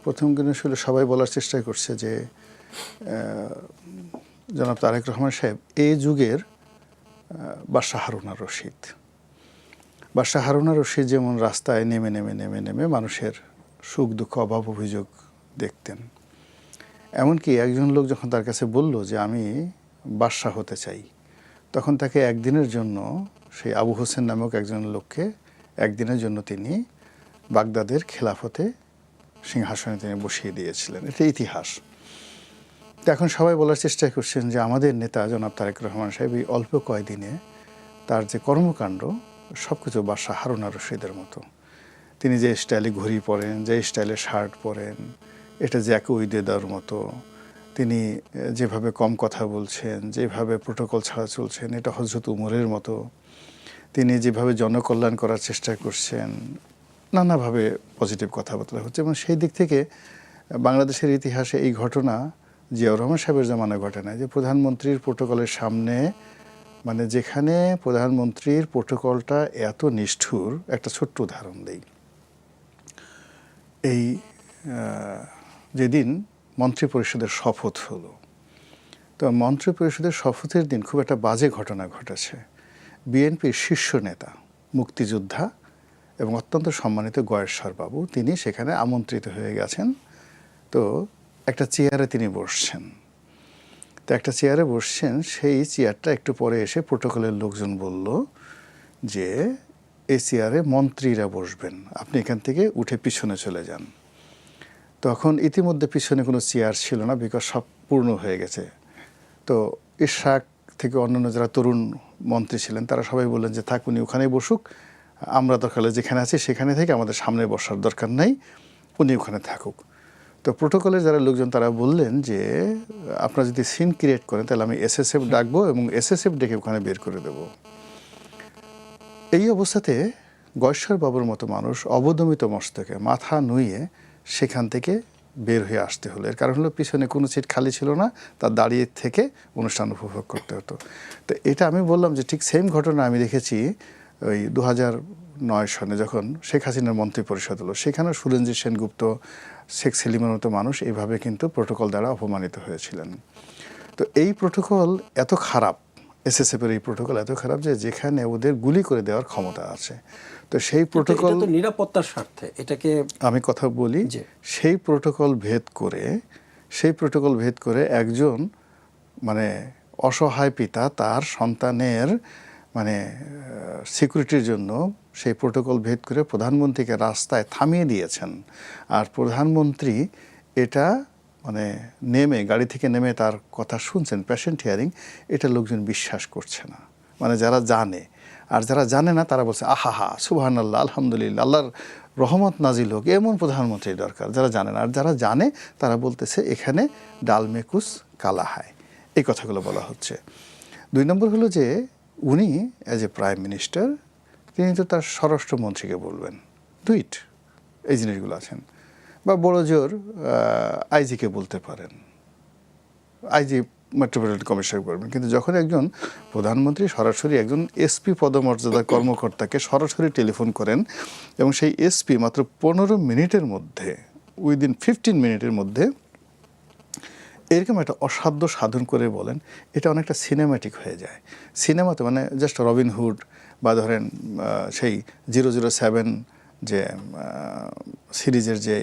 প্রথম দিন আসলে সবাই বলার চেষ্টা করছে যে জনাব তারেক রহমান সাহেব এই যুগের বাদশাহ হারুন আর রশিদ। বাদশাহ হারুন আর রশিদ যেমন রাস্তায় নেমে নেমে নেমে নেমে মানুষের সুখ দুঃখ অভাব অভিযোগ দেখতেন, এমনকি একজন লোক যখন তার কাছে বলল যে আমি বাদশাহ হতে চাই, তখন তাকে একদিনের জন্য সেই আবু হোসেন নামক একজন লোককে একদিনের জন্য তিনি বাগদাদের খেলাফতে সিংহাসনে তিনি বসিয়ে দিয়েছিলেন। এটা ইতিহাস। তো এখন সবাই বলার চেষ্টা করছেন যে আমাদের নেতা জনাব তারেক রহমান সাহেব এই অল্প কয়দিনে তার যে কর্মকাণ্ড সব কিছু বাদশাহ হারুন আর রশিদের মতো। তিনি যে স্টাইলে ঘড়ি পরেন, যে স্টাইলে শার্ট পরেন, এটা জ্যাক উইদেদার মতো। তিনি যেভাবে কম কথা বলছেন, যেভাবে প্রোটোকল ছাড়া চলছেন, এটা হযরত উমরের মতো। তিনি যেভাবে জনকল্যাণ করার চেষ্টা করছেন, নানাভাবে পজিটিভ কথাবার্তা হচ্ছে। এবং সেই দিক থেকে বাংলাদেশের ইতিহাসে এই ঘটনা জিয়াউর রহমান সাহেবের জামানায় ঘটে না যে প্রধানমন্ত্রীর প্রোটোকলের সামনে, মানে যেখানে প্রধানমন্ত্রীর প্রোটোকলটা এত নিষ্ঠুর। একটা ছোট্ট উদাহরণ দেই। এই যেদিন মন্ত্রিপরিষদের শপথ হলো, তো মন্ত্রিপরিষদের শপথের দিন খুব একটা বাজে ঘটনা ঘটেছে। বিএনপির শীর্ষ নেতা, মুক্তিযোদ্ধা এবং অত্যন্ত সম্মানিত গয়েশ্বর বাবু, তিনি সেখানে আমন্ত্রিত হয়ে গেছেন। তো একটা চেয়ারে তিনি বসছেন। তো একটা চেয়ারে বসছেন, সেই চেয়ারটা একটু পরে এসে প্রোটোকলের লোকজন বলল যে এই চেয়ারে মন্ত্রীরা বসবেন, আপনি এখান থেকে উঠে পিছনে চলে যান। তখন ইতিমধ্যে পিছনে কোনো চেয়ার ছিল না, বিকজ সব পূর্ণ হয়ে গেছে। তো ইশরাক থেকে অন্যান্য যারা তরুণ মন্ত্রী ছিলেন তারা সবাই বললেন যে থাক, উনি ওখানেই বসুক, আমরা দরকার হলে যেখানে আছি সেখানে থেকে আমাদের সামনে বসার দরকার নাই, উনি ওখানে থাকুক। তো প্রোটোকলের যারা লোকজন তারা বললেন যে আপনারা যদি সিন ক্রিয়েট করেন তাহলে আমি এসএসএফ ডাকবো এবং এসএসএফ ডেকে ওখানে বের করে দেব। এই অবস্থাতে গয়েশ্বর বাবুর মতো মানুষ অবদমিত মস্তকে মাথা নুইয়ে সেখান থেকে বের হয়ে আসতে হলো। এর কারণ হলো পিছনে কোনো সিট খালি ছিল না, তার দাঁড়িয়ে থেকে অনুষ্ঠান উপভোগ করতে হতো। তো এটা আমি বললাম যে ঠিক সেম ঘটনা আমি দেখেছি ওই 2009 সনে যখন শেখ হাসিনার মন্ত্রী পরিষদ হলো, সেখানেও সুরেন্দ্র সেনগুপ্ত, শেখ সেলিমের মতো মানুষ এইভাবে কিন্তু প্রোটোকল দ্বারা অপমানিত হয়েছিলেন। তো এই প্রোটোকল এত খারাপ, এসএসএফের এই প্রোটোকল এত খারাপ যে যেখানে ওদের গুলি করে দেওয়ার ক্ষমতা আছে। তো সেই প্রোটোকল তো নিরাপত্তার স্বার্থে এটাকে আমি কথা বলি, সেই প্রোটোকল ভেদ করে একজন মানে অসহায় পিতা তার সন্তানের মানে সিকিউরিটির জন্য সেই প্রোটোকল ভেদ করে প্রধানমন্ত্রীকে রাস্তায় থামিয়ে দিয়েছেন। আর প্রধানমন্ত্রী এটা মানে নেমে গাড়ি থেকে নেমে তার কথা শুনছেন, পেশেন্ট হিয়ারিং, এটা লোকজন বিশ্বাস করছে না। মানে যারা জানে, আর যারা জানে না তারা বলছে আহা সুবহানাল্লাহ, আলহামদুলিল্লাহ, আল্লাহর রহমত নাজিল হোক, এমন প্রধানমন্ত্রী দরকার। যারা জানে না, আর যারা জানে তারা বলতেছে এখানে ডাল মেকুস কালা হায়, এই কথাগুলো বলা হচ্ছে। 2 নম্বর হলো যে উনি অ্যাজ এ প্রাইম মিনিস্টার তিনি তো তার স্বরাষ্ট্রমন্ত্রীকে বলবেন ডুইট, এই জিনিসগুলো আছেন, বা বড় জোর আইজিকে বলতে পারেন, আইজি মেট্রোপলিটন কমিশনার করবেন। কিন্তু যখন একজন প্রধানমন্ত্রী সরাসরি একজন এসপি পদমর্যাদার কর্মকর্তাকে সরাসরি টেলিফোন করেন এবং সেই এসপি মাত্র 15 মিনিটের মধ্যে, উইদিন 15 মিনিটের মধ্যে এরকম একটা অসাধ্য সাধন করে বলেন, এটা অনেকটা সিনেম্যাটিক হয়ে যায়। সিনেমাতে মানে জাস্ট রবিনহুড বা ধরেন সেই 007 যে সিরিজের যে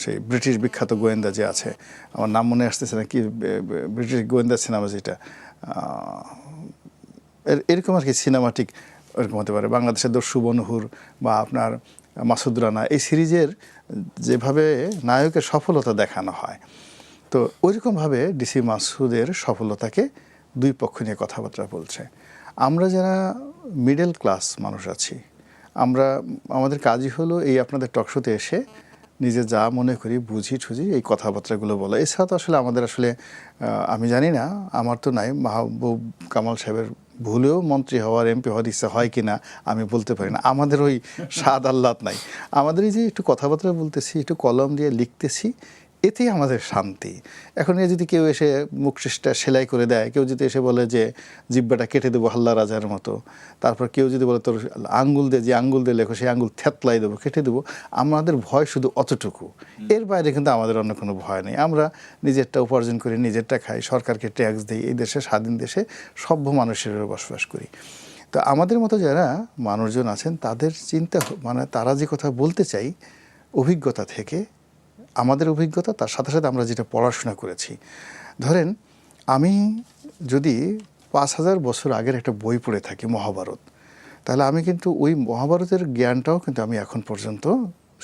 সেই ব্রিটিশ বিখ্যাত গোয়েন্দা যে আছে, আমার নাম মনে আসতেছে না, কি ব্রিটিশ গোয়েন্দা সিনেমা যেটা, এরকম আর কি সিনেমাটিক এরকম হতে পারে। বাংলাদেশের দস্যু বনহুর বা আপনার মাসুদ রানা, এই সিরিজের যেভাবে নায়কের সফলতা দেখানো হয়, তো ওইরকমভাবে ডিসি মাসুদের সফলতাকে 2 পক্ষ নিয়ে কথাবার্তা বলছে। আমরা যারা মিডল ক্লাস মানুষ আছি, আমাদের কাজই হলো এই আপনাদের টকশোতে এসে নিজে যা মনে করি বুঝি ঠুঝি এই কথাবার্তাগুলো বলা। এছাড়া তো আসলে আমাদের আসলে আমি জানি না, আমার তো নাই, মাহবুব কামাল সাহেবের ভুলেও মন্ত্রী হওয়ার এমপি হওয়ার ইচ্ছা হয় কি না আমি বলতে পারি না। আমাদের ওই স্বাদ আহ্লাদ নাই। আমাদের এই যে একটু কথাবার্তা বলতেছি, একটু কলম দিয়ে লিখতেছি, এতেই আমাদের শান্তি। এখন এ যদি কেউ এসে মুখটা সেলাই করে দেয়, কেউ যদি এসে বলে যে জিব্বাটা কেটে দেবো হাল্লা রাজার মতো, তারপর কেউ যদি বলে তোর আঙ্গুল দিয়ে, যে আঙ্গুল দিয়ে লেখো সেই আঙ্গুল থ্যাতলাই দেবো, কেটে দেবো, আমাদের ভয় শুধু অতটুকু। এর বাইরে কিন্তু আমাদের অন্য কোনো ভয় নেই। আমরা নিজেরটা উপার্জন করি, নিজেরটা খাই, সরকারকে ট্যাক্স দিই, এই দেশে স্বাধীন দেশে সভ্য মানুষের বসবাস করি। তো আমাদের মতো যারা মানুষজন আছেন তাদের চিন্তা মানে তারা যে কথা বলতে চাই অভিজ্ঞতা থেকে, আমাদের অভিজ্ঞতা তার সাথে সাথে আমরা যেটা পড়াশোনা করেছি। ধরেন আমি যদি ৫,০০০ বছর আগের একটা বই পড়ে থাকি মহাভারত, তাহলে আমি কিন্তু ওই মহাভারতের জ্ঞানটাও কিন্তু আমি এখন পর্যন্ত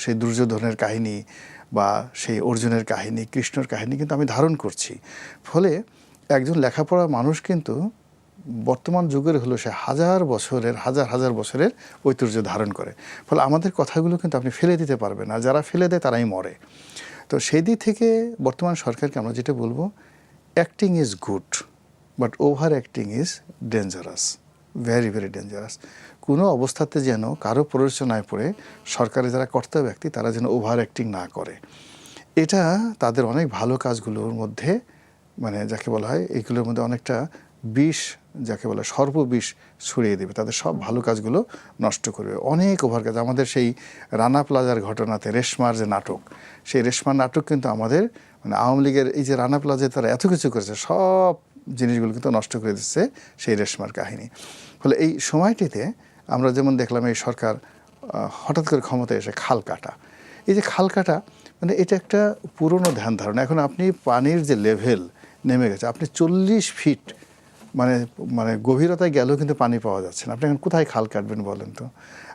সেই দুর্যোধনের কাহিনী বা সেই অর্জুনের কাহিনী, কৃষ্ণর কাহিনী কিন্তু আমি ধারণ করছি। ফলে একজন লেখাপড়া মানুষ কিন্তু বর্তমান যুগের হলো সে হাজার হাজার বছরের ঐতিহ্য ধারণ করে। ফলে আমাদের কথাগুলো কিন্তু আপনি ফেলে দিতে পারবেন না, যারা ফেলে দেয় তারাই মরে। তো সেই দিক থেকে বর্তমান সরকারকে আমরা যেটা বলবো, acting is good but over acting is dangerous, very very dangerous. কোনো অবস্থাতে যেন কারো প্ররোচনায় পড়ে সরকারের যারা কর্তা ব্যক্তি তারা যেন ওভার অ্যাক্টিং না করে। এটা তাদের অনেক ভালো কাজগুলোর মধ্যে মানে যাকে বলা হয় এইগুলোর মধ্যে অনেকটা বিষ, যাকে বলে সর্ববিষ ছড়িয়ে দেবে, তাদের সব ভালো কাজগুলো নষ্ট করবে। অনেক ওভার কাজ। আমাদের সেই রানা প্লাজার ঘটনাতে রেশমার যে নাটক, সেই রেশমার নাটক কিন্তু আমাদের মানে আওয়ামী লীগের এই যে রানা প্লাজায় তারা এত কিছু করেছে সব জিনিসগুলো কিন্তু নষ্ট করে দিচ্ছে সেই রেশমার কাহিনী। ফলে এই সময়টিতে আমরা যেমন দেখলাম এই সরকার হঠাৎ করে ক্ষমতায় এসে খাল কাটা, এই যে খাল কাটা মানে এটা একটা পুরনো ধ্যান ধারণা। এখন আপনি পানির যে লেভেল নেমে গেছে, আপনি 40 ফিট মানে মানে গভীরতায় গেলেও কিন্তু পানি পাওয়া যাচ্ছে না। আপনি এখন কোথায় খাল কাটবেন বলেন তো?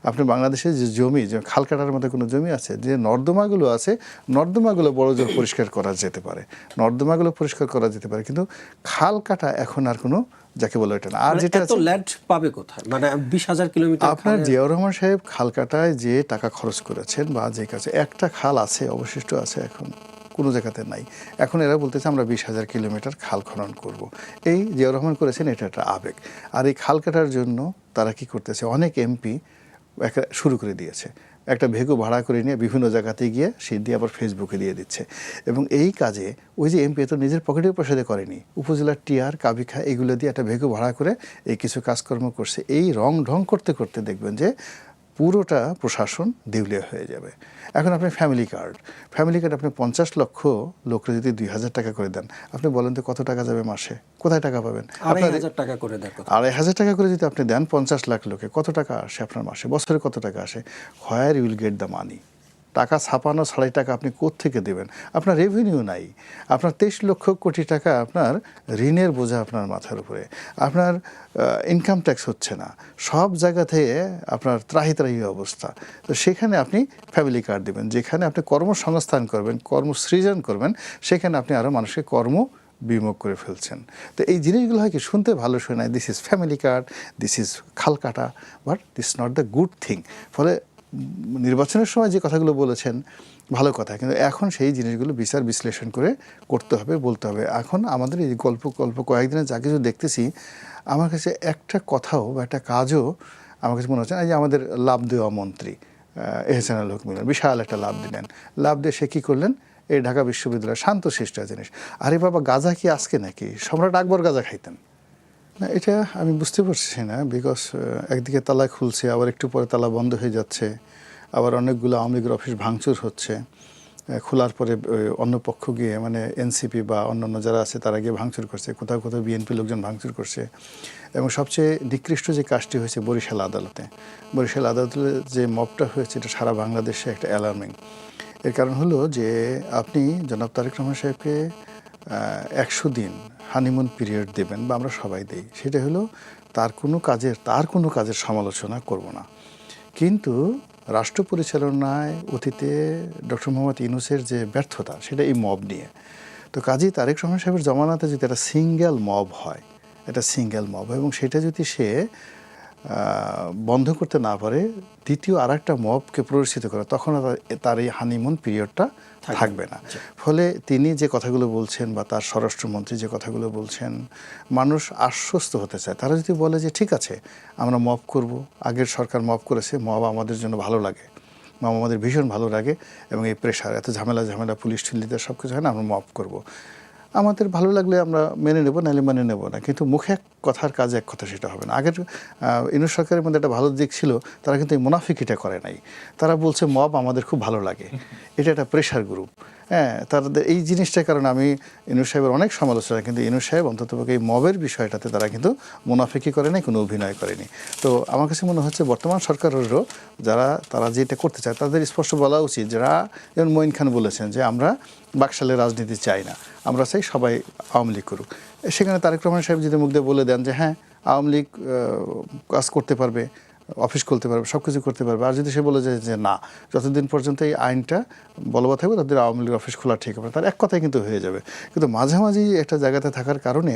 আপনি বাংলাদেশের যে জমি, যে খাল কাটার মধ্যে কোনো জমি আছে? যে নর্দমাগুলো আছে, নর্দমাগুলো বড় জোর পরিষ্কার করা যেতে পারে, নর্দমাগুলো পরিষ্কার করা যেতে পারে, কিন্তু খাল কাটা এখন আর কোনো যাকে বলে এটা না। আর যেটা এত ল্যান্ড পাবে কোথায়? মানে 20,000 কিলোমিটার। আপনার জিয়াউর রহমান সাহেব খাল কাটায় যে টাকা খরচ করেছেন বা যে কাছে একটা খাল আছে অবশিষ্ট আছে, এখন কোনো জায়গাতে নাই। এখন এরা বলতেছে আমরা 20,000 কিলোমিটার খাল খনন করব। এই জিয়াউর রহমান করেছেন, এটা একটা আবেগ। আর এই খাল কাটার জন্য তারা কি করতেছে, অনেক এমপি শুরু করে দিয়েছে, একটা ভেগু ভাড়া করে নিয়ে বিভিন্ন জায়গাতে গিয়ে সে দিয়ে আবার ফেসবুকে দিয়ে দিচ্ছে। এবং এই কাজে ওই যে এমপি তো নিজের পকেটের পয়সাতে করেনি, উপজেলার টিআর কাবিখা এগুলো দিয়ে একটা ভেগু ভাড়া করে এই কিছু কাজকর্ম করছে। এই রং ঢং করতে করতে দেখবেন যে পুরোটা প্রশাসন দেউলিয়া হয়ে যাবে। এখন আপনি ফ্যামিলি কার্ড আপনি 50 লক্ষ লোকরে যদি 2,000 টাকা করে দেন, আপনি বলেন তো কত টাকা যাবে মাসে? কোথায় টাকা পাবেন? 2,500 টাকা করে দেন। 2,500 টাকা করে যদি আপনি দেন 50 লাখ লোকে, কত টাকা আসে আপনার মাসে? বছরে কত টাকা আসে? Where you will get the money? টাকা ছাপানো ছাড়াই টাকা আপনি কোত্থেকে দেবেন? আপনার রেভিনিউ নাই। আপনার 23 লক্ষ কোটি টাকা আপনার ঋণের বোঝা আপনার মাথার উপরে। আপনার ইনকাম ট্যাক্স হচ্ছে না, সব জায়গা থেকে আপনার ত্রাহি ত্রাহি অবস্থা। তো সেখানে আপনি ফ্যামিলি কার্ড দেবেন, যেখানে আপনি কর্মসংস্থান করবেন, কর্মসৃজন করবেন, সেখানে আপনি আরও মানুষকে কর্ম বিমুখ করে ফেলছেন। তো এই জিনিসগুলো হয় কি শুনতে ভালো শোনায়, this is family card, this is খাল কাটা, but this not the good thing. ফলে নির্বাচনের সময় যে কথাগুলো বলেছেন ভালো কথা, কিন্তু এখন সেই জিনিসগুলো বিচার বিশ্লেষণ করে করতে হবে, বলতে হবে। এখন আমাদের এই গল্প কয়েকদিনে যা কিছু দেখতেছি, আমার কাছে একটা কথাও বা একটা কাজও আমার কাছে মনে হচ্ছে না। যে আমাদের লাভ দেওয়া মন্ত্রী এহসানুল হক মিলন বিশাল একটা লাভ দিলেন, লাভ দিয়ে সে কী করলেন, এই ঢাকা বিশ্ববিদ্যালয় শান্তশিষ্ট জিনিস। আরে বাবা, গাঁজা কি আজকে নাকি? সম্রাট আকবর গাঁজা খাইতেন না? এটা আমি বুঝতে পারছি না। বিকজ একদিকে তালা খুলছে, আবার একটু পরে তালা বন্ধ হয়ে যাচ্ছে, আবার অনেকগুলো আওয়ামী লীগের অফিস ভাঙচুর হচ্ছে। খোলার পরে অন্য পক্ষ গিয়ে মানে এনসিপি বা অন্যান্য যারা আছে তারা গিয়ে ভাঙচুর করছে, কোথাও কোথাও বিএনপি লোকজন ভাঙচুর করছে। এবং সবচেয়ে নিকৃষ্ট যে কাজটি হয়েছে বরিশাল আদালতে, বরিশাল আদালতে যে মবটা হয়েছে, এটা সারা বাংলাদেশে একটা অ্যালার্মিং। এর কারণ হলো যে আপনি জনাব তারেক রহমান সাহেবকে 100 দিন হানিমুন পিরিয়ড দেবেন, বা আমরা সবাই দেই, সেটা হলো তার কোনো কাজের সমালোচনা করব না। কিন্তু রাষ্ট্র পরিচালনায় অতীতে ডক্টর মোহাম্মদ ইউনূসের যে ব্যর্থতা, সেটা এই মব নিয়ে। তো কাজী তারেক রহমান সাহেবের জমানাতে যদি একটা সিঙ্গেল মব হয়, এবং সেটা যদি সে বন্ধ করতে না পারে, দ্বিতীয় আর একটা মবকে প্ররোচিত করে, তখন তার এই হানিমুন পিরিয়ডটা থাকবে না। ফলে তিনি যে কথাগুলো বলছেন বা তার স্বরাষ্ট্রমন্ত্রী যে কথাগুলো বলছেন, মানুষ আশ্বস্ত হতে চায়। তারা যদি বলে যে ঠিক আছে আমরা মব করব, আগের সরকার মব করেছে, মব আমাদের জন্য ভালো লাগে, মব আমাদের ভীষণ ভালো লাগে এবং এই প্রেশার এত ঝামেলা পুলিশ ঠুলিতে সব কিছু হয় না, আমরা মব করব। আমাদের ভালো লাগলে আমরা মেনে নেব, নাহলে মেনে নেব না। কিন্তু মুখে এক কথার কাজে এক কথা সেটা হবে না। আগের ইউনূস সরকারের মধ্যে একটা ভালো দিক ছিল, তারা কিন্তু এই মুনাফিকিটা করে নাই। তারা বলছে মব আমাদের খুব ভালো লাগে, এটা একটা প্রেশার গ্রুপ। হ্যাঁ, তাদের এই জিনিসটার কারণে আমি ইউনূস সাহেবের অনেক সমালোচনা, কিন্তু ইউনূস সাহেব অন্ততপক্ষে এই মবের বিষয়টাতে তারা কিন্তু মুনাফিকি করে নাই, কোনো অভিনয় করেনি। তো আমার কাছে মনে হচ্ছে বর্তমান সরকারেরও তারা যেটা করতে চায় তাদের স্পষ্ট বলা উচিত, যারা যেমন মঈন খান বলেছেন যে আমরা বাকশালের রাজনীতি চাই না, আমরা চাই সবাই আওয়ামী লীগ করুক। সেখানে তারেক রহমান সাহেব যদি মুখ দিয়ে বলে দেন যে হ্যাঁ আওয়ামী লীগ কাজ করতে পারবে, অফিস খুলতে পারবে, সব কিছু করতে পারবে, আর যদি সে বলে যায় যে না, যতদিন পর্যন্ত এই আইনটা বলবৎ থাকবে ততদিন আওয়ামী লীগ অফিস খোলা ঠিক হবে, তার এক কথাই কিন্তু হয়ে যাবে। কিন্তু মাঝামাঝি একটা জায়গাতে থাকার কারণে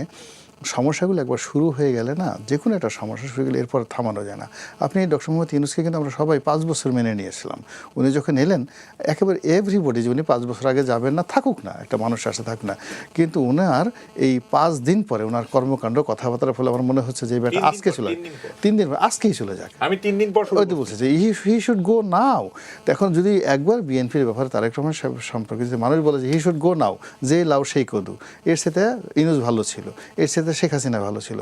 সমস্যাগুলো একবার শুরু হয়ে গেলে না, যে কোনো একটা সমস্যা শুরু গেলে এরপর থামানো যায় না। আপনি ডক্টর মোহাম্মদ ইউনূসকে কিন্তু আমরা সবাই 5 বছর মেনে নিয়েছিলাম। উনি যখন এলেন একেবারে এভরিবডি যে উনি 5 বছর আগে যাবেন না, থাকুক না, একটা মানুষ আসে থাকুক না, কিন্তু ওনার এই 5 দিন পরে ওনার কর্মকাণ্ড কথাবার্তার ফলে আমার মনে হচ্ছে যে এই ব্যাটা আজকে চলে যাক, 3 দিন আজকেই চলে যাক। আমি 3 দিন পর ওই তো বলছে যে হি শুড গো নাও। এখন যদি একবার বিএনপির ব্যাপারে তারেক রহমান সাহেব সম্পর্কে যদি মানুষ বলে যে হি শুড গো নাও, যে লাও সেই কদু, এর সাথে ইউনূস ভালো ছিল, এর সাথে শেখ হাসিনা ভালো ছিল,